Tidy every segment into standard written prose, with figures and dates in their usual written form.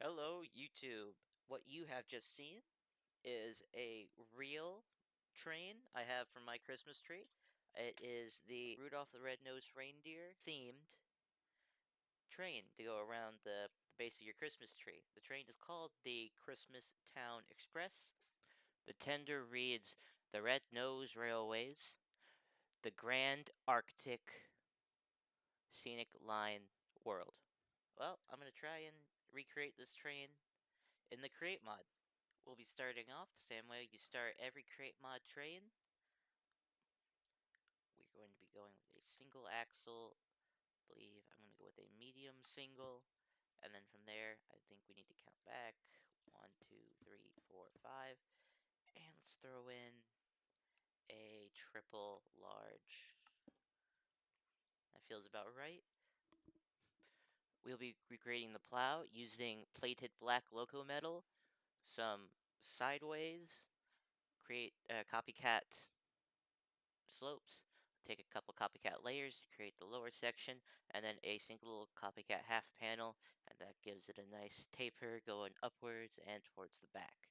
Hello, YouTube. What you have just seen is a real train I have from my Christmas tree. It is the Rudolph the Red-Nosed Reindeer themed train to go around the base of your Christmas tree. The train is called the Christmas Town Express. The tender reads the Red Nose Railways, the Grand Arctic Scenic Line World. Well, I'm going to try and recreate this train in the Create mod. We'll be starting off the same way you start every Create mod train. We're going to be going with a single axle. I believe I'm going to go with a medium single. And then from there, I think we need to count back. 1, 2, 3, 4, 5. And let's throw in a triple large. That feels about right. We'll be recreating the plow using plated black loco metal, some sideways, create a copycat slopes, take a couple copycat layers to create the lower section, and then a single copycat half panel, and that gives it a nice taper going upwards and towards the back.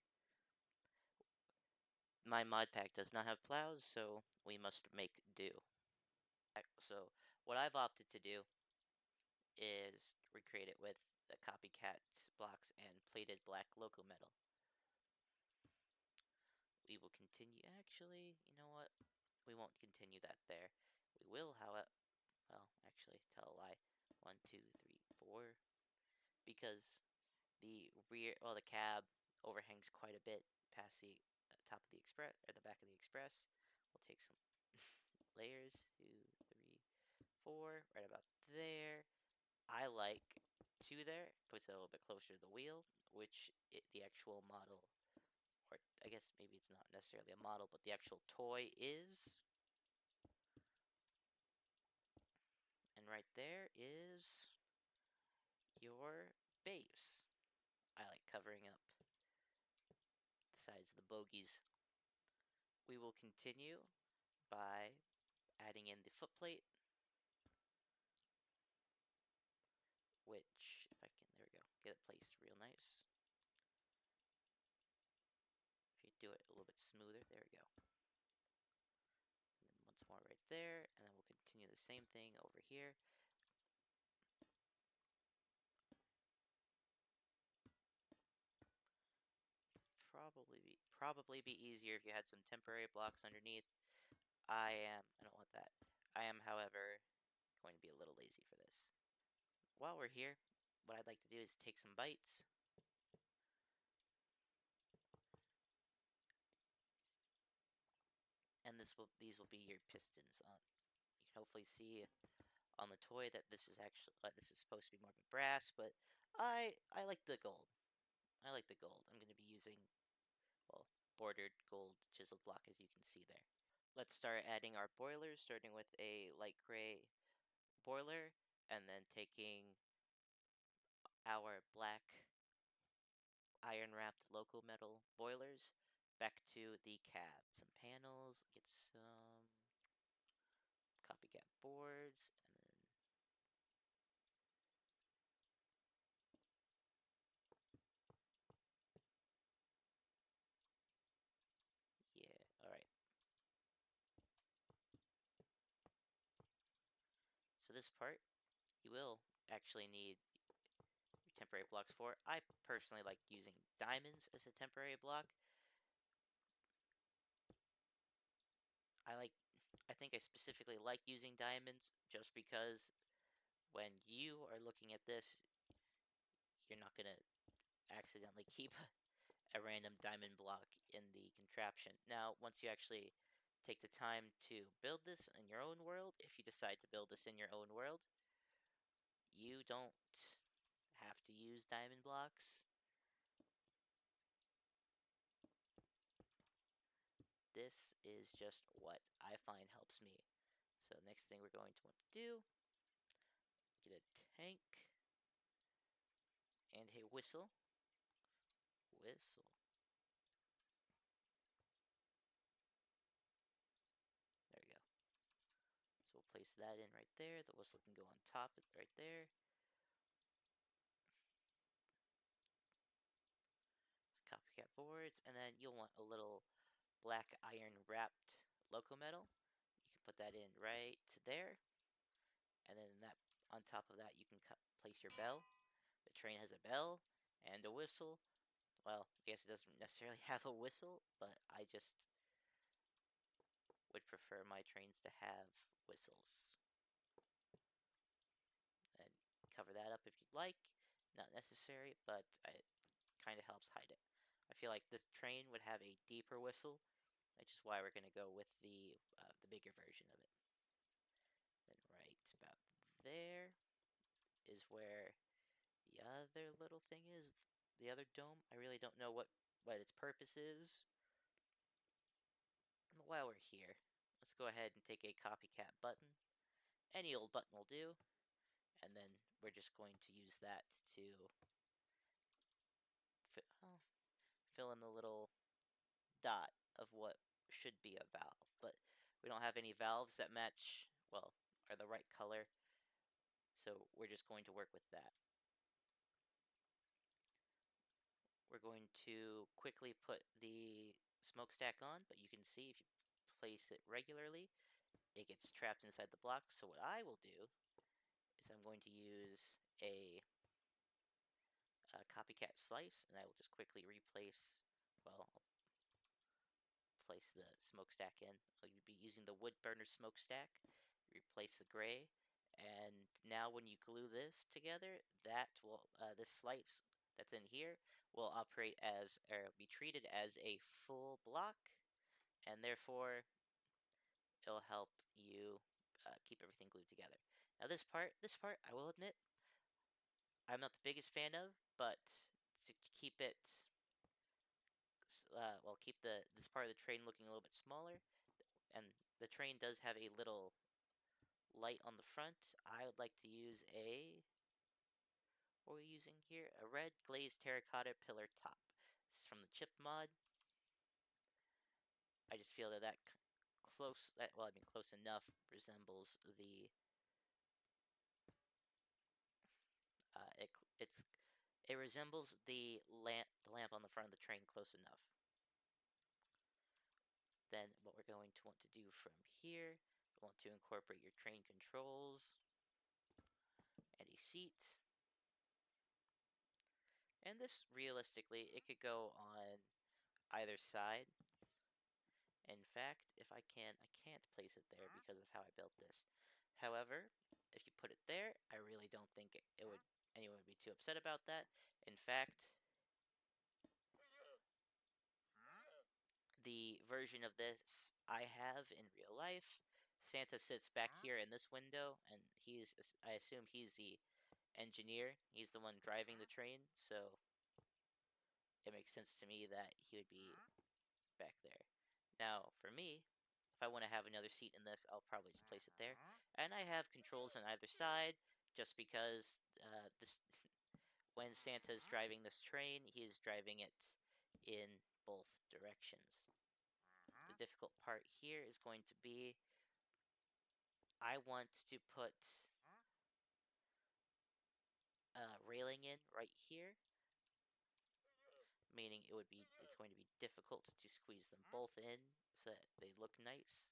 My mod pack does not have plows, so we must make do. So what I've opted to do is recreate it with the copycat blocks and plated black loco metal. We will continue. Actually, you know what? We won't continue that there. We will, however, well, actually, tell a lie. 1, 2, 3, 4. Because the rear, well, the cab overhangs quite a bit past the top of the express, or the back of the express. We'll take some layers. 2, 3, 4. Right about there. I like 2 there. Puts it a little bit closer to the wheel, which the actual model, or I guess maybe it's not necessarily a model, but the actual toy is. And right there is your base. I like covering up the sides of the bogies. We will continue by adding in the footplate, which, if I can, there we go, get it placed real nice. If you do it a little bit smoother, there we go. And then once more right there, and then we'll continue the same thing over here. Probably be easier if you had some temporary blocks underneath. I don't want that. I am, however, going to be a little lazy for this. While we're here, what I'd like to do is take some bites. And these will be your pistons. You can hopefully see on the toy that this is actually this is supposed to be more of a brass, but I like the gold. I like the gold. I'm going to be using, well, bordered gold chiseled block, as you can see there. Let's start adding our boilers, starting with a light gray boiler, and then taking our black iron wrapped local metal boilers back to the cab. Some panels, get some copycat boards, and then yeah, alright. So this part, you will actually need your temporary blocks for. I personally like using diamonds as a temporary block. I think I specifically like using diamonds just because when you are looking at this, you're not going to accidentally keep a random diamond block in the contraption. Now, once you actually take the time to build this in your own world, if you decide to build this in your own world, you don't have to use diamond blocks. This is just what I find helps me. So next thing we're going to want to do, get a tank and a whistle. Whistle. There we go. So we'll place that in right there. The whistle can go on top right there. thirds, and then you'll want a little black iron wrapped loco metal. You can put that in right there, and then that on top of that you can place your bell. The train has a bell and a whistle. Well, I guess it doesn't necessarily have a whistle, but I just would prefer my trains to have whistles. And cover that up if you'd like. Not necessary, but it kind of helps hide it. I feel like this train would have a deeper whistle, which is why we're going to go with the bigger version of it. Then right about there is where the other little thing is, the other dome. I really don't know what its purpose is. But while we're here, let's go ahead and take a copycat button. Any old button will do. And then we're just going to use that to fill in the little dot of what should be a valve. But we don't have any valves that match, well, are the right color. So we're just going to work with that. We're going to quickly put the smokestack on, but you can see if you place it regularly, it gets trapped inside the block. So what I will do is I'm going to use a copycat slice, and I will just quickly replace, well, I'll place the smokestack in. You'd be using the wood burner smokestack, replace the gray, and now when you glue this together, that will, this slice that's in here will operate as, or be treated as a full block, and therefore it'll help you keep everything glued together. Now this part, I will admit, I'm not the biggest fan of, but to keep it, well, keep this part of the train looking a little bit smaller, and the train does have a little light on the front. I would like to use what are we using here? A red glazed terracotta pillar top. This is from the chip mod. I just feel that close enough resembles the it resembles the lamp on the front of the train close enough. Then what we're going to want to do from here, we want to incorporate your train controls and a seat. And this, realistically, it could go on either side. In fact, if I can't place it there because of how I built this. However, if you put it there, I really don't think anyone would be too upset about that. In fact, the version of this I have in real life, Santa sits back here in this window, and I assume he's the engineer. He's the one driving the train, so it makes sense to me that he would be back there. Now, for me, if I want to have another seat in this, I'll probably just place it there. And I have controls on either side, just because when Santa's driving this train, he is driving it in both directions. The difficult part here is going to be, I want to put railing in right here, meaning it's going to be difficult to squeeze them both in so that they look nice.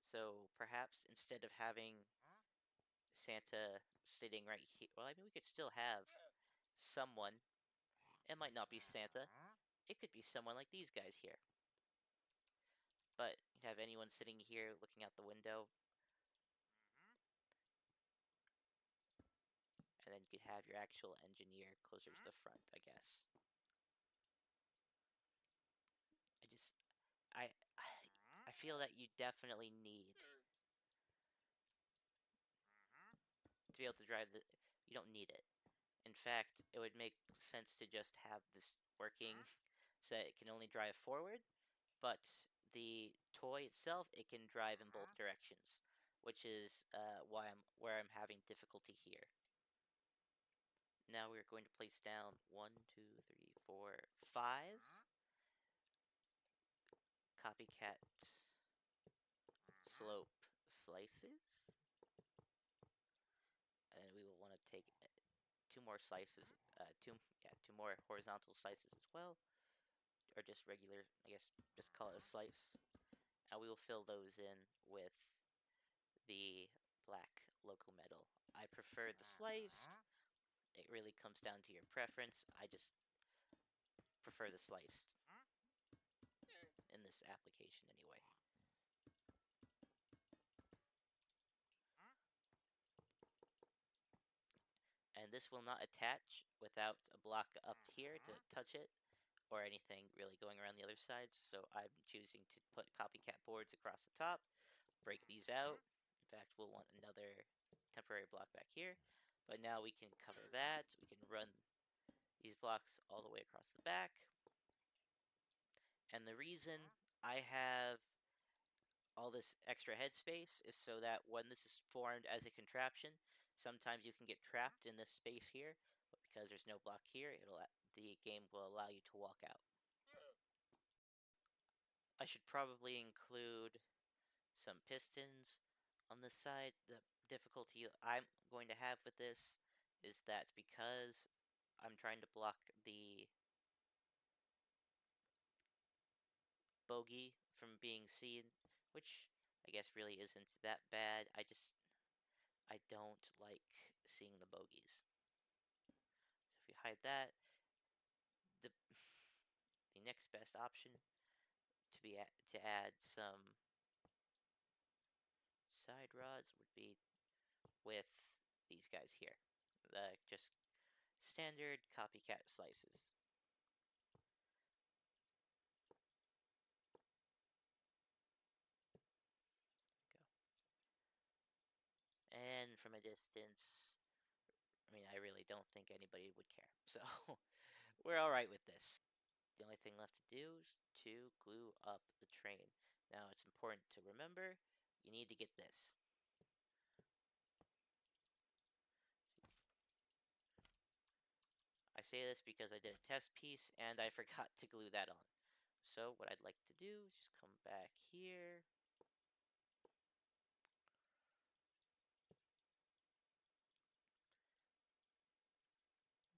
So perhaps instead of having Santa sitting right here, well, I mean, we could still have someone. It might not be Santa. It could be someone like these guys here. But you'd have anyone sitting here looking out the window. And then you could have your actual engineer closer to the front, I guess. I I feel that you definitely need to be able to drive the. You don't need it. In fact, it would make sense to just have this working so that it can only drive forward, but the toy itself, it can drive in both directions, which is where I'm having difficulty here. Now we're going to place down 1, 2, 3, 4, 5 copycat slope slices. two more slices, two more horizontal slices as well, or just regular, I guess, just call it a slice. And we will fill those in with the black local metal. I prefer the sliced. It really comes down to your preference. I just prefer the sliced in this application anyway. And this will not attach without a block up here to touch it, or anything really going around the other side. So I'm choosing to put copycat boards across the top, break these out. In fact, we'll want another temporary block back here. But now we can cover that. We can run these blocks all the way across the back. And the reason I have all this extra headspace is so that when this is formed as a contraption, sometimes you can get trapped in this space here, but because there's no block here, the game will allow you to walk out. I should probably include some pistons on this side. The difficulty I'm going to have with this is that because I'm trying to block the bogey from being seen, which I guess really isn't that bad. I don't like seeing the bogeys. So if we hide that, the the next best option to add some side rods would be with these guys here. The just standard copycat slices. Go. And from a distance, I mean, I really don't think anybody would care. So we're all right with this. The only thing left to do is to glue up the train. Now it's important to remember, you need to get this. I say this because I did a test piece and I forgot to glue that on. So what I'd like to do is just come back here.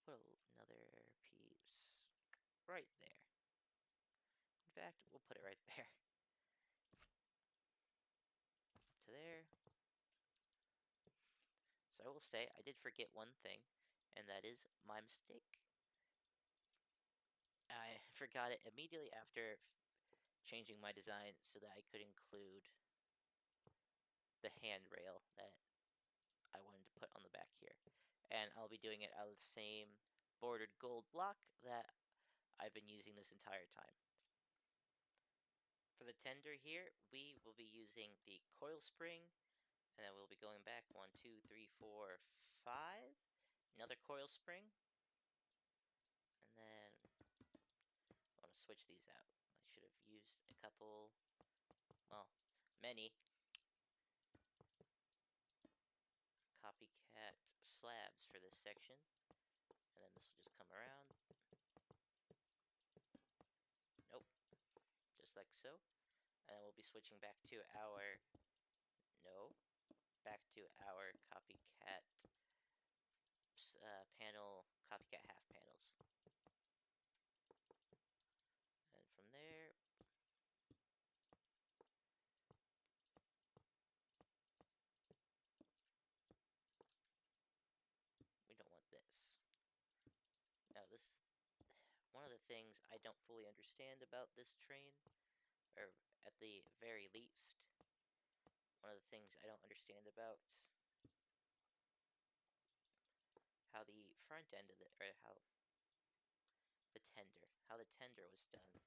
Put another piece right there. In fact, we'll put it right there. To there. So I will say, I did forget one thing, and that is my mistake. I forgot it immediately after changing my design so that I could include the handrail that I wanted to put on the back here. And I'll be doing it out of the same bordered gold block that I've been using this entire time. For the tender here, we will be using the coil spring, and then we'll be going back 1, 2, 3, 4, 5. Another coil spring, and then I want to switch these out. I should have used a couple, well, many copycat slabs for this section, and then this will just come around. Nope, just like so. And then we'll be switching back to our, back to our copycat panel, copycat half panels. And from there, we don't want this. Now this, one of the things I don't fully understand about this train, or at the very least, one of the things I don't understand about how the front end of the, or how the tender was done,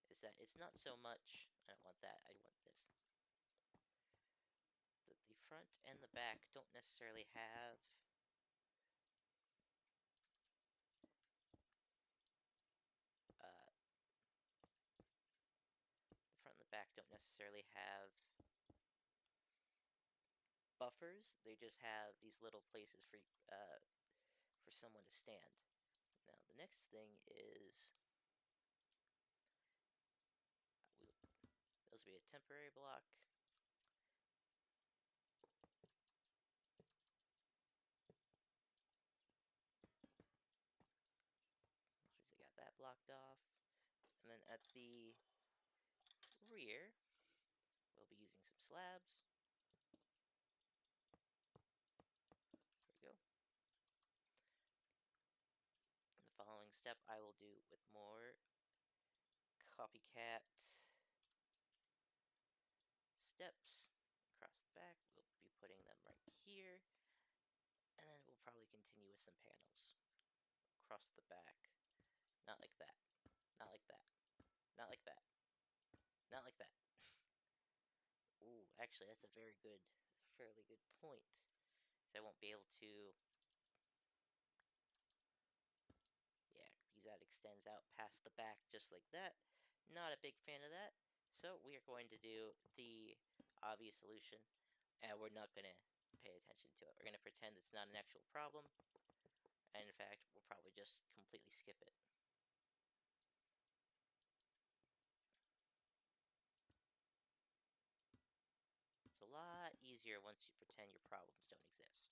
is that it's not so much, I don't want that, I want this. The front and the back don't necessarily have the front and the back don't necessarily have buffers. They just have these little places for someone to stand. Now the next thing is those will be a temporary block. blocked off. And then at the rear, we'll be using some slabs. There we go. And the following step I will do with more copycat steps across the back. We'll be putting them right here. And then we'll probably continue with some panels across the back. Not like that. Not like that. Not like that. Not like that. Ooh, actually, that's a fairly good point. So I won't be able to... Yeah, because that extends out past the back just like that. Not a big fan of that. So we are going to do the obvious solution, and we're not going to pay attention to it. We're going to pretend it's not an actual problem, and in fact, we'll probably just completely skip it. It's a lot easier once you pretend your problems don't exist.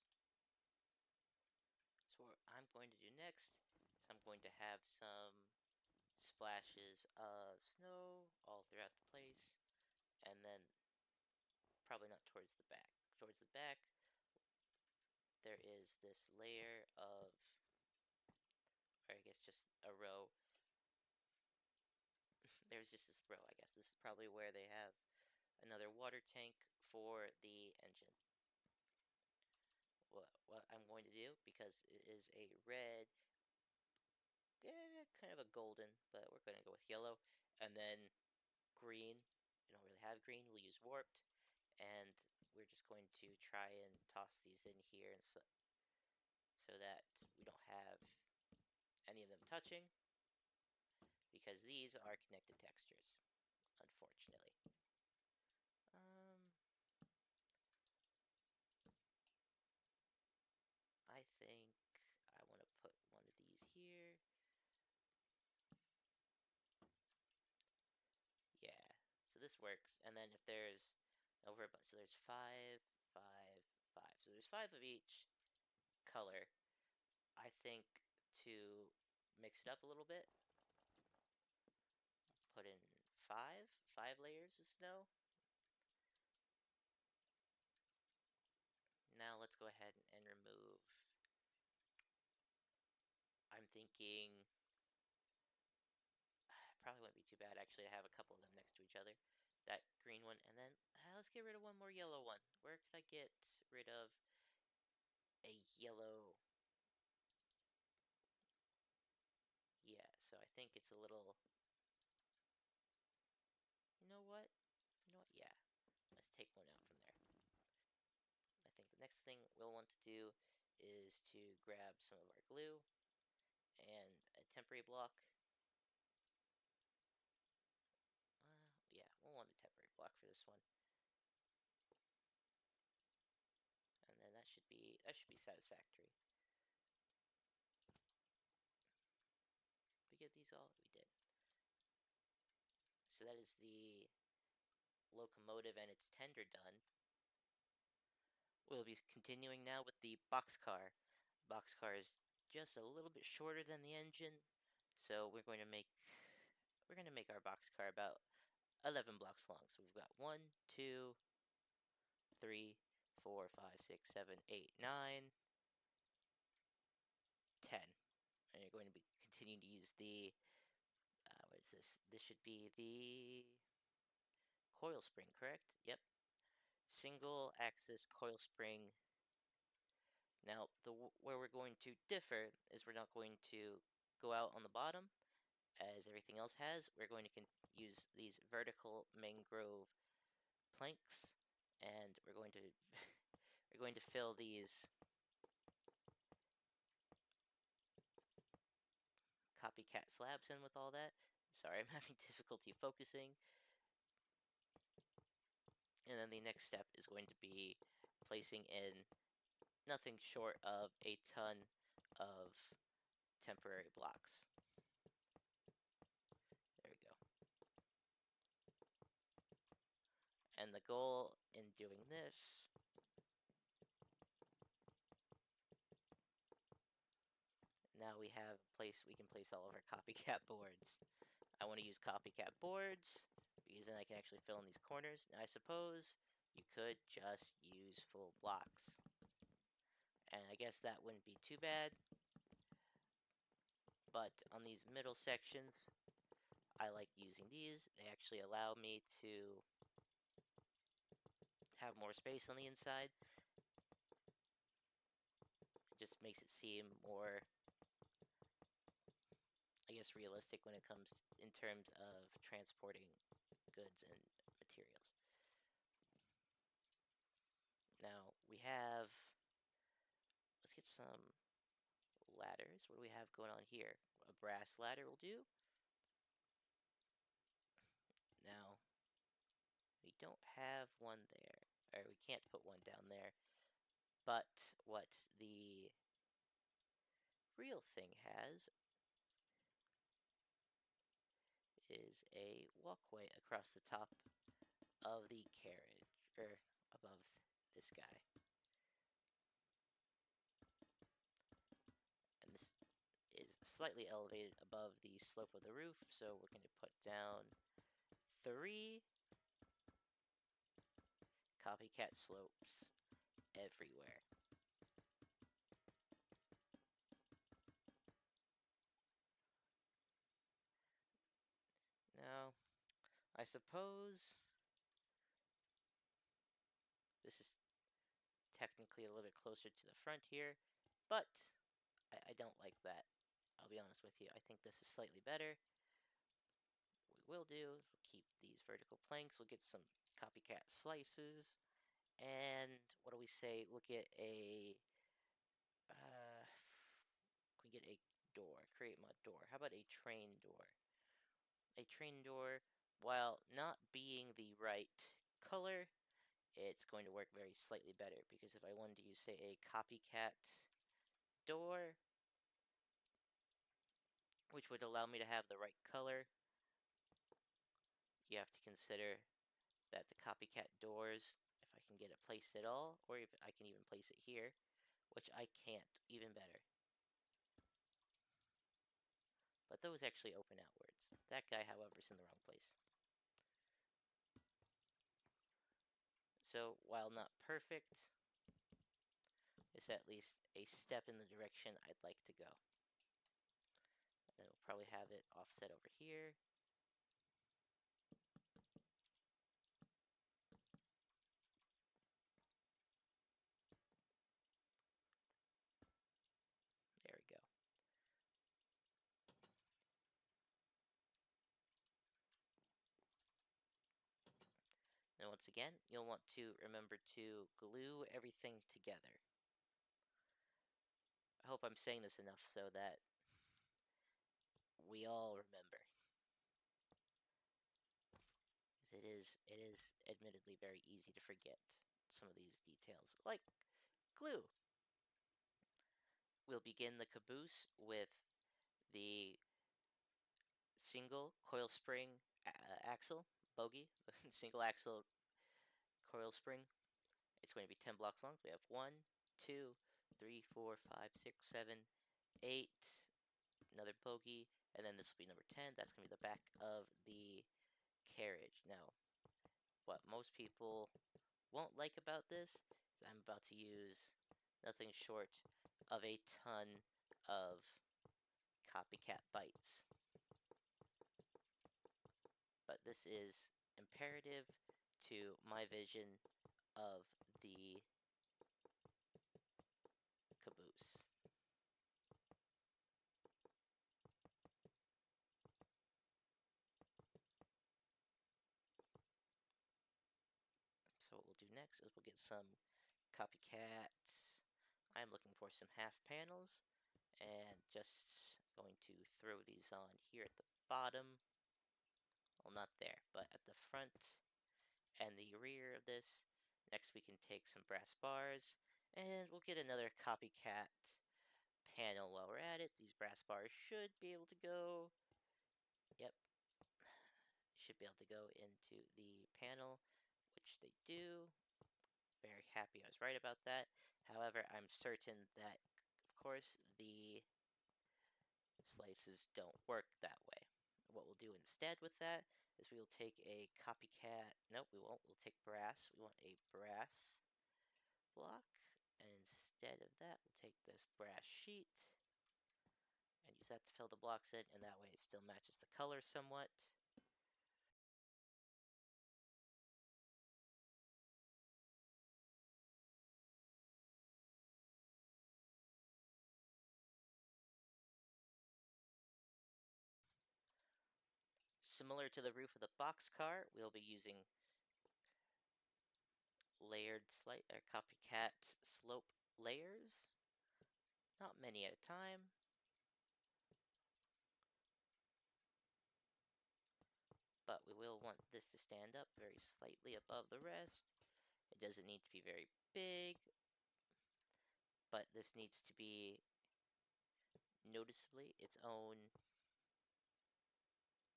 So what I'm going to do next is I'm going to have some splashes of snow all throughout the place, and then probably not towards the back. Towards the back, there is this layer of, or I guess just a row. There's just this row, I guess. This is probably where they have another water tank for the engine. What I'm going to do, because it is a red, kind of a golden, but we're going to go with yellow, and then green. We don't really have green, we'll use warped, and we're just going to try and toss these in here, and so that we don't have any of them touching, because these are connected textures, unfortunately. I think I want to put one of these here. Yeah, so this works. And then if there's over a bunch, so there's 5, 5, 5. So there's 5 of each color. I think to mix it up a little bit, put in 5 layers of snow. Now let's go ahead and remove. I'm thinking probably wouldn't be too bad actually to have a couple of them next to each other. That green one, and then let's get rid of one more yellow one. Where could I get rid of a yellow? Yeah, so I think it's a little... You know what? Yeah. Let's take one out from there. I think the next thing we'll want to do is to grab some of our glue and a temporary block. Yeah, we'll want a temporary block for this one. And then that should be satisfactory. We get these all? We did. So that is the locomotive and its tender done. We'll be continuing now with the boxcar. Boxcar is just a little bit shorter than the engine, so we're going to make our boxcar about 11 blocks long. So we've got 1, 2, 3, 4, 5, 6, 7, 8, 9, 10. And you're going to be continuing to use the what is this? This should be the coil spring, correct? Yep. Single axis coil spring. Now, where we're going to differ is we're not going to go out on the bottom as everything else has. We're going to use these vertical mangrove planks, and we're going to we're going to fill these copycat slabs in with all that. Sorry, I'm having difficulty focusing. And then the next step is going to be placing in nothing short of a ton of temporary blocks. There we go. And the goal in doing this now we have a place we can place all of our copycat boards. I want to use copycat boards because then I can actually fill in these corners. Now I suppose you could just use full blocks. And I guess that wouldn't be too bad. But on these middle sections, I like using these. They actually allow me to have more space on the inside. It just makes it seem more, I guess, realistic when it comes in terms of transporting goods and materials. Now we have, let's get some ladders. What do we have going on here? A brass ladder will do. Now, we don't have one there, or we can't put one down there. But what the real thing has is a walkway across the top of the carriage, or above this guy. And this is slightly elevated above the slope of the roof, so we're going to put down 3 copycat slopes everywhere. Now, I suppose this is technically a little bit closer to the front here, but I don't like that. I'll be honest with you. I think this is slightly better. What we will do is we'll keep these vertical planks. We'll get some copycat slices. And what do we say? We'll get a... we get a door. Create mod door. How about a train door? A train door, while not being the right color, it's going to work very slightly better. Because if I wanted to use, say, a copycat door, which would allow me to have the right color, you have to consider that the copycat doors, if I can get it placed at all, or if I can even place it here, which I can't, even better. But those actually open outwards. That guy, however, is in the wrong place. So, while not perfect, it's at least a step in the direction I'd like to go. And then we'll probably have it offset over here. There we go. And once again, you'll want to remember to glue everything together. I hope I'm saying this enough so that we all remember. It is admittedly very easy to forget some of these details, like glue. We'll begin the caboose with the single coil spring axle bogie, single axle coil spring. It's going to be 10 blocks long. We have 1, 2, 3, 4, 5, 6, 7, 8. Another bogie, and then this will be number 10. That's going to be the back of the carriage. Now, what most people won't like about this is I'm about to use nothing short of a ton of copycat bytes. But this is imperative to my vision of the caboose. So what we'll do next is we'll get some copycats. I'm looking for some half panels, and just going to throw these on here at the bottom. Well, not there, but at the front and the rear of this. Next we can take some brass bars, and we'll get another copycat panel while we're at it. These brass bars should be able to go, yep, should be able to go into the panel, which they do. Very happy I was right about that. However, I'm certain that, of course, the slices don't work that way. What we'll do instead with that is we will take a copycat. Nope, we won't. We'll take brass. We want a brass block. And instead of that, we'll take this brass sheet and use that to fill the blocks in, and that way it still matches the color somewhat. Similar to the roof of the boxcar, we'll be using layered copycat slope layers. Not many at a time. But we will want this to stand up very slightly above the rest. It doesn't need to be very big, but this needs to be noticeably its own,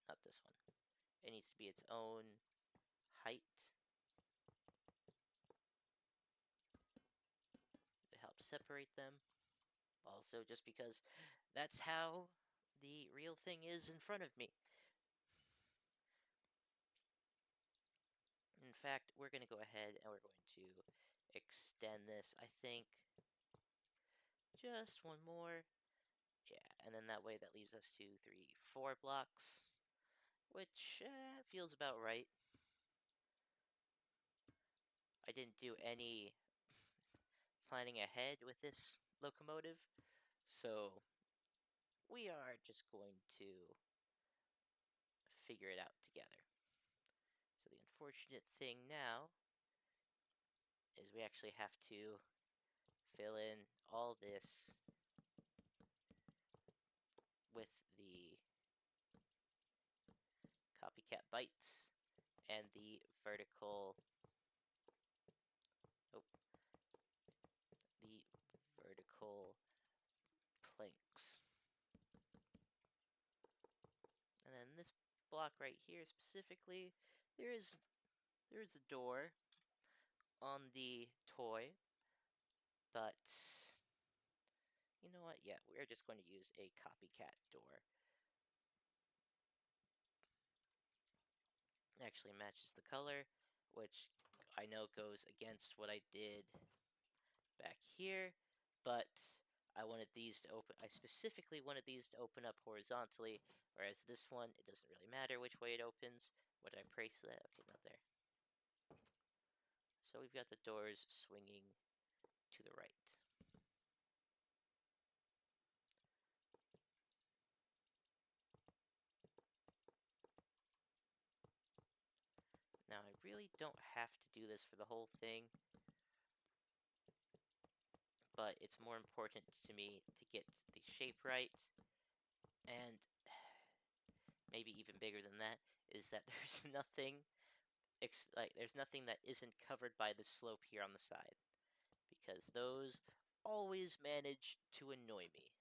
not this one. It needs to be its own height to help separate them. Also, just because that's how the real thing is in front of me. In fact, we're going to go ahead and we're going to extend this, I think, just one more. Yeah, and then that way that leaves us 2, 3, 4 blocks, which feels about right. I didn't do any planning ahead with this locomotive, so we are just going to figure it out together. So the unfortunate thing now is we actually have to fill in all this with the copycat bites and the vertical, oh, the vertical planks. And then this block right here specifically, there is a door on the toy, but you know what? Yeah, we're just going to use a copycat door. It actually matches the color, which I know goes against what I did back here, but I wanted these to open. I specifically wanted these to open up horizontally, whereas this one, it doesn't really matter which way it opens. What did I place that? Okay, not there. So we've got the doors swinging to the right. Now, I really don't have to do this for the whole thing, but it's more important to me to get the shape right, and maybe even bigger than that is that there's nothing there's nothing that isn't covered by the slope here on the side, because those always manage to annoy me.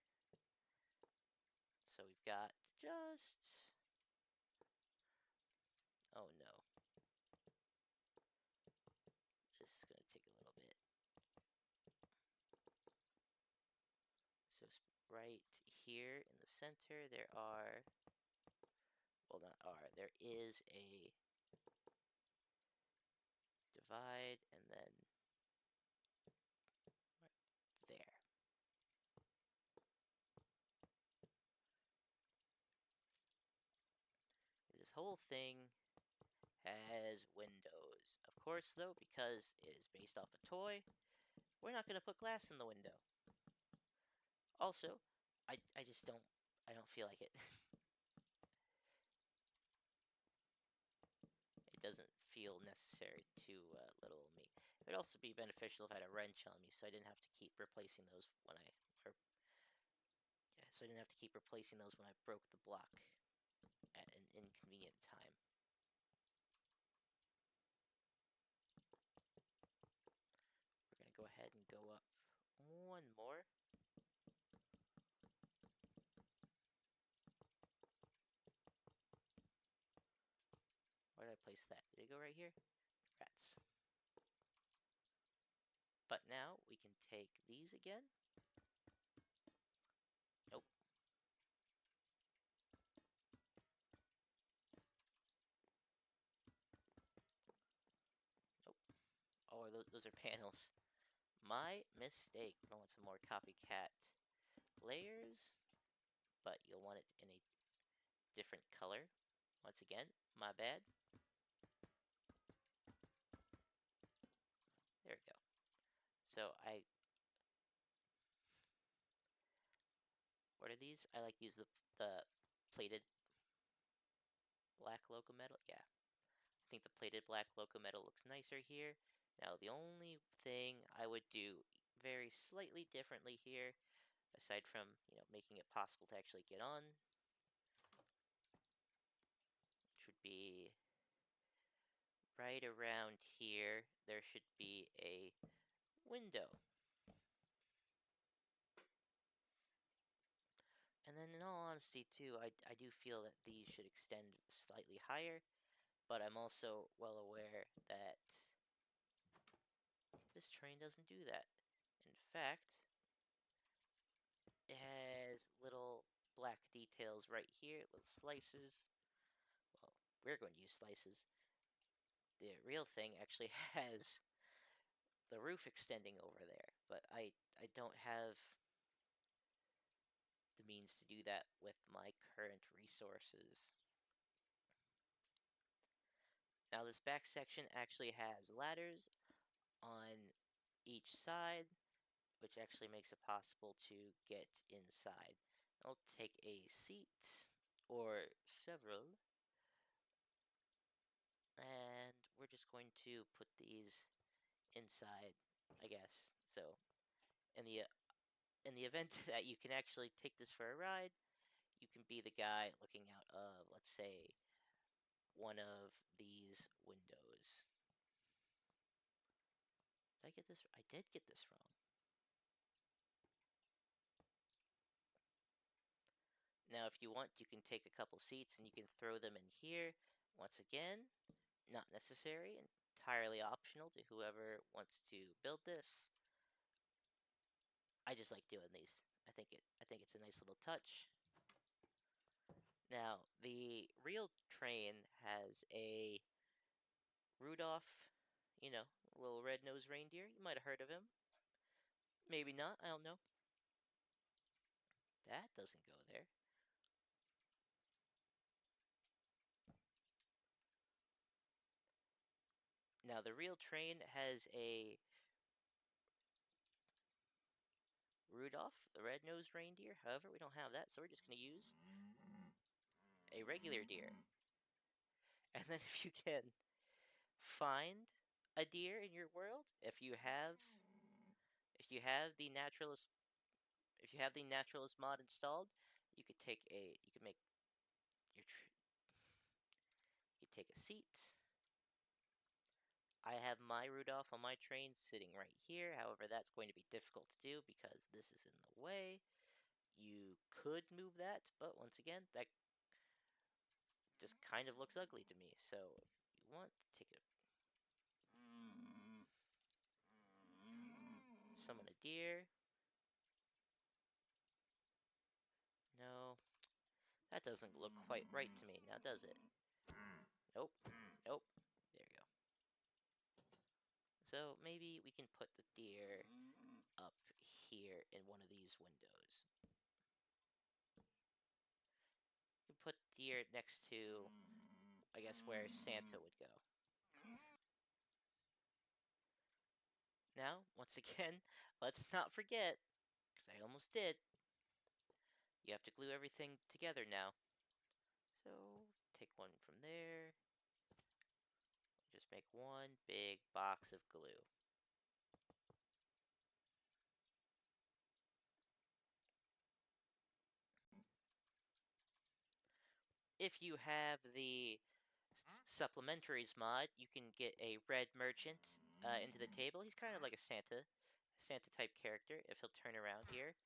So we've got just, oh no, this is going to take a little bit. So right here in the center there are, well, not are, there is a divide, and then right there. This whole thing has windows. Of course, though, because it is based off a toy, we're not going to put glass in the window. Also, I just don't feel like it. It doesn't feel necessary to little me. It would also be beneficial if I had a wrench on me, so I didn't have to keep replacing those when so I didn't have to keep replacing those when I broke the block at an inconvenient time. We're gonna go ahead and go up one more. Where did I place that? Did it go right here? Rats. But now we can take these again. Nope. those are panels. My mistake. I want some more copycat layers, but you'll want it in a different color. Once again, my bad. There we go. So what are these? I like to use the plated black loco metal. Yeah, I think the plated black loco metal looks nicer here. Now, the only thing I would do very slightly differently here, aside from, making it possible to actually get on, which would be right around here, there should be a window. And then in all honesty too, I do feel that these should extend slightly higher, but I'm also well aware that this train doesn't do that. In fact, it has little black details right here, little slices. Well, we're going to use slices. The real thing actually has the roof extending over there, but I don't have the means to do that with my current resources. Now this back section actually has ladders on each side, which actually makes it possible to get inside. I'll take a seat, or several, and we're just going to put these inside, I guess. So in the event that you can actually take this for a ride, you can be the guy looking out of, let's say, one of these windows. Did I get this? I did get this wrong. Now, if you want, you can take a couple seats and you can throw them in here. Once again, not necessary, entirely optional to whoever wants to build this. I just like doing these. I think it's a nice little touch. Now, the real train has a Rudolph, little red-nosed reindeer. You might have heard of him. Maybe not, I don't know. That doesn't go there. Now, the real train has a Rudolph, the red-nosed reindeer. However, we don't have that, so we're just going to use a regular deer. And then if you can find a deer in your world, if you have the naturalist mod installed, you could take make your you could take a seat. I have my Rudolph on my train sitting right here. However, that's going to be difficult to do because this is in the way. You could move that, but once again, that just kind of looks ugly to me. So if you want to take summon a deer. No, that doesn't look quite right to me, now does it? Nope. Nope. There you go. So maybe we can put the deer up here in one of these windows. You can put deer next to, I guess, where Santa would go. Now, once again, let's not forget, because I almost did, you have to glue everything together now. So, take one from there. Just make one big box of glue. If you have the Supplementaries mod, you can get a red merchant into the table. He's kind of like a Santa type character. If he'll turn around here,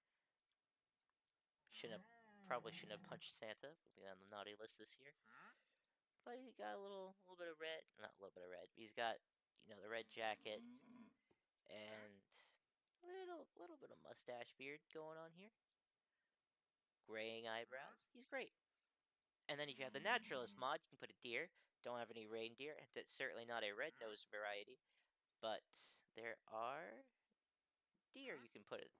probably shouldn't have punched Santa. We'll be on the naughty list this year. But he got a little bit of red, not a little bit of red. He's got the red jacket and little bit of mustache beard going on here. Graying eyebrows. He's great. And then if you have the naturalist mod, you can put a deer. Don't have any reindeer, and that's certainly not a red-nosed variety. But there are deer you can put it,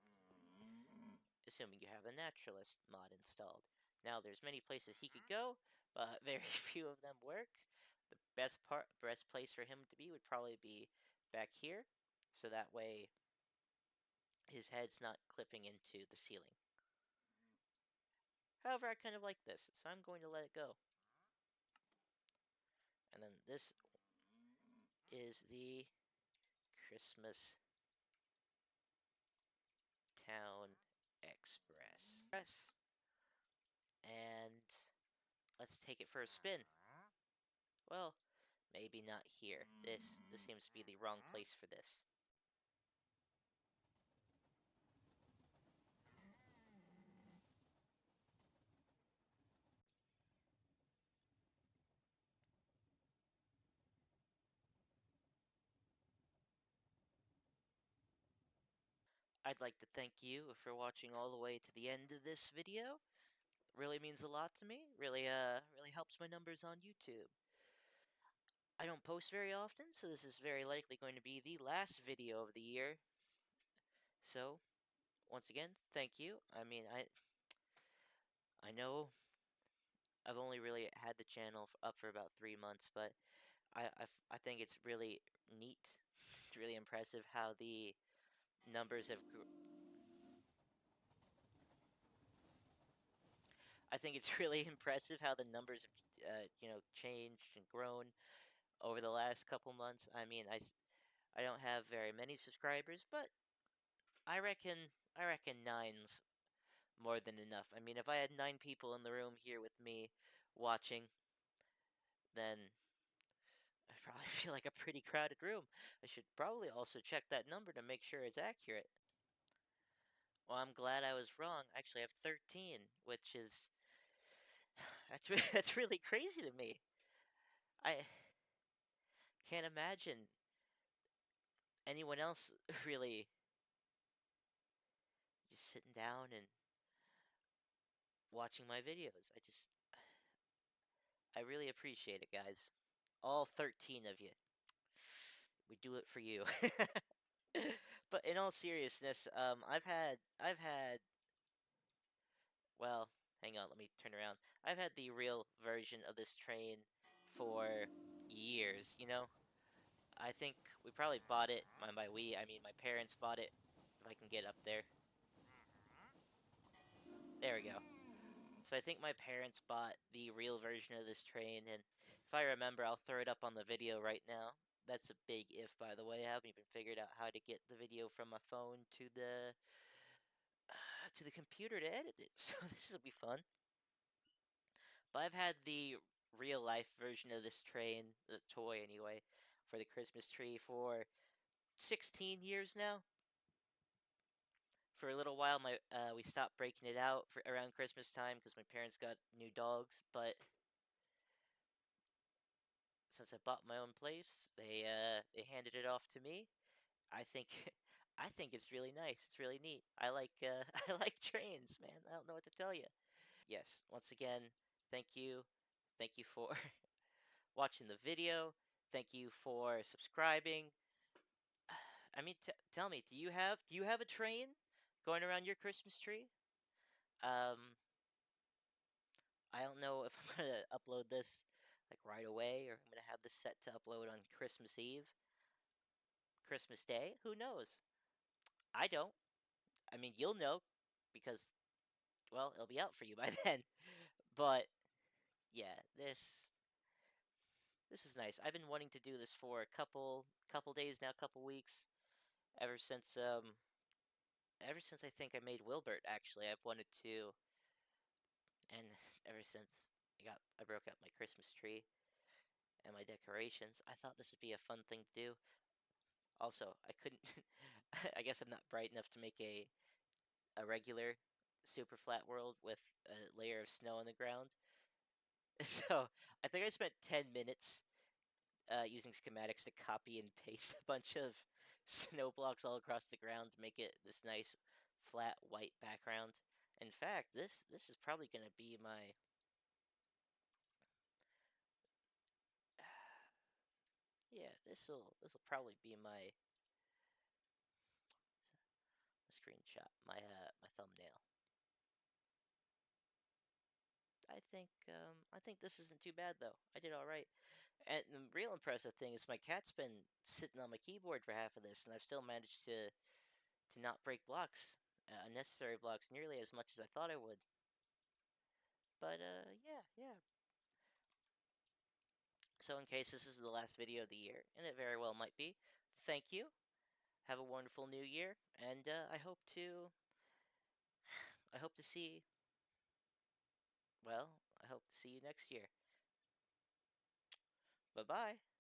assuming you have the naturalist mod installed. Now, there's many places he could go, but very few of them work. The best place for him to be would probably be back here, so that way his head's not clipping into the ceiling. However, I kind of like this, so I'm going to let it go. And then this is the Christmas Town Express. And let's take it for a spin. Well, maybe not here. This seems to be the wrong place for this. I'd like to thank you for watching all the way to the end of this video. It really means a lot to me. Really helps my numbers on YouTube. I don't post very often, so this is very likely going to be the last video of the year. So, once again, thank you. I mean, I know I've only really had the channel up for about 3 months, but I think it's really neat. It's really impressive how the numbers have. I think it's really impressive how the numbers have, changed and grown over the last couple months. I mean, I don't have very many subscribers, but I reckon nine's more than enough. I mean, if I had 9 people in the room here with me watching, then I probably feel like a pretty crowded room. I should probably also check that number to make sure it's accurate. Well, I'm glad I was wrong. Actually, I have 13, which is that's really crazy to me. I can't imagine anyone else really just sitting down and watching my videos. I really appreciate it, guys. All 13 of you. We do it for you. But in all seriousness, well, hang on, let me turn around. I've had the real version of this train for years, you know? I think we probably bought it, by we, I mean my parents bought it, if I can get up there. There we go. So I think my parents bought the real version of this train, and if I remember, I'll throw it up on the video right now. That's a big if, by the way. I haven't even figured out how to get the video from my phone to the computer to edit it, so this will be fun. But I've had the real life version of this train, the toy anyway, for the Christmas tree for 16 years now. For a little while, we stopped breaking it out for around Christmas time because my parents got new dogs. But since I bought my own place, they handed it off to me. I think I think it's really nice. It's really neat. I like I like trains, man. I don't know what to tell you. Yes, once again, thank you. Thank you for watching the video. Thank you for subscribing. I mean, tell me, do you have a train going around your Christmas tree? Um, I don't know if I'm gonna upload this like right away, or I'm gonna have this set to upload on Christmas Eve, Christmas Day. Who knows? I don't. I mean, you'll know because, well, it'll be out for you by then. But yeah, this is nice. I've been wanting to do this for a couple days now, couple weeks, ever since I think I made Wilbert. Actually, I've wanted to, and ever since I broke out my Christmas tree and my decorations, I thought this would be a fun thing to do. Also, I couldn't. I guess I'm not bright enough to make a regular super flat world with a layer of snow on the ground. So I think I spent 10 minutes using schematics to copy and paste a bunch of snow blocks all across the ground to make it this nice flat white background. In fact, this is probably going to be my yeah, this will probably be my screenshot, my thumbnail. I think this isn't too bad though. I did all right. And the real impressive thing is my cat's been sitting on my keyboard for half of this, and I've still managed to not break blocks, unnecessary blocks, nearly as much as I thought I would. But yeah. So in case this is the last video of the year, and it very well might be, thank you. Have a wonderful new year, and I hope to see. Well, I hope to see you next year. Bye bye.